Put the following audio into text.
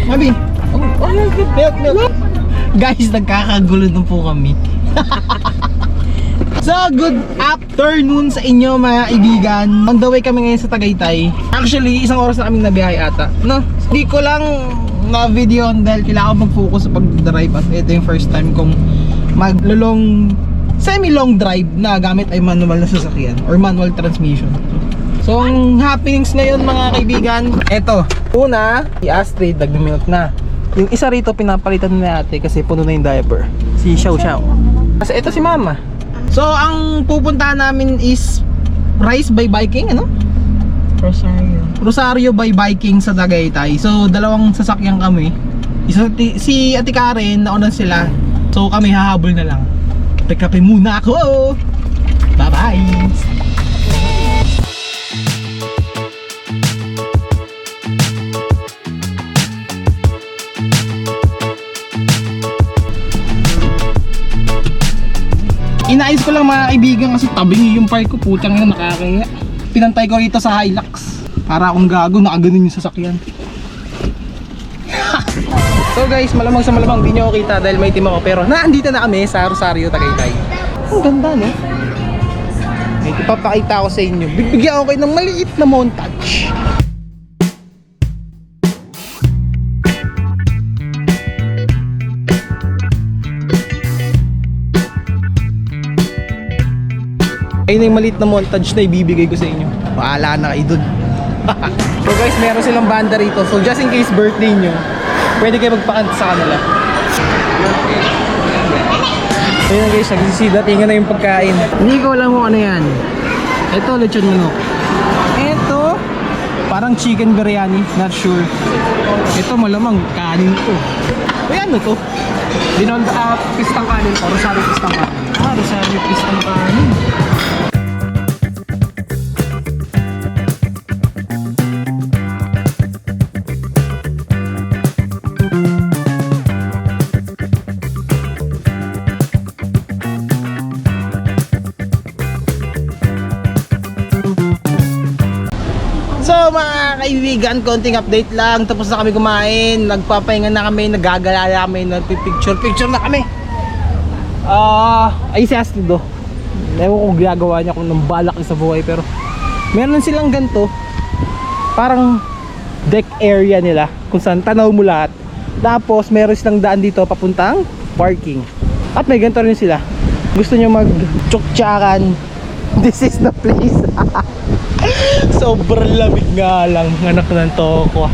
Abi. Milk. Guys, nagkakagulo na po kami. So, good afternoon sa inyo mga kaibigan. On the way kami ngayon sa Tagaytay. Actually, isang oras na kaming nabiyahe ata. No? Hindi ko lang na-video dahil kailangan ko mag-focus sa pag-drive. At ito yung first time kong mag-long, semi-long drive na gamit ay manual na sasakyan or manual transmission. So, ang happenings ngayon mga kaibigan, eto. Una, si Astrid, nag-milk na. Yung isa rito, pinapalitan na ate kasi puno na yung diaper. Si Xiao Xiao. Kasi ito si Mama. So, ang pupuntahan namin is Rise by Biking, ano? Rosario by Biking sa Tagaytay. So, dalawang sasakyan kami. Isa, si Ate Karen, nauna sila. So, kami hahabol na lang. Pagkape muna ako! Bye-bye! Inayos ko lang mga kaibigan kasi tabing yung park ko, putang na nakakaya. Pinantay ko rito sa Hilux para akong gago, nakaganon yung sasakyan. So guys, malamang sa malamang di nyo ako kita dahil may team ako, pero naandito na kami sa Rosario, Tagaytay. Ang ganda, no? May ipapakita ko sa inyo. Bibigyan ako kayo ng maliit na montage. Ayun yung maliit na montage na ibibigay ko sa inyo. Bahala na kayo dun. So guys, meron silang banda rito. So just in case birthday nyo, pwede kayo magpakanta sa kanila. Ayun na guys, nagsisida. Tingnan na yung pagkain. Hindi ko alam kung ano yan. Ito, lechon manok. Ito, parang chicken biryani. Not sure. Ito malamang kanin to. Uy, ano to? Pistang kanin to. Rosario pistang kanin. Rosario pistang kanin. So mga kaibigan, konting update lang. Tapos na kami kumain, nagpapahinga na kami, nagagala kami, nagpipicture na kami. Ay si Astrid do. Ewan ko ginagawa niya kung nang balak sa buhay, pero meron silang ganito, parang deck area nila kung saan tanaw mo lahat. Tapos meron silang daan dito papuntang parking. At may ganito rin sila. Gusto nyo mag-tsuktsakan, this is the place. Sobrang lamig nga lang, anak ng toko.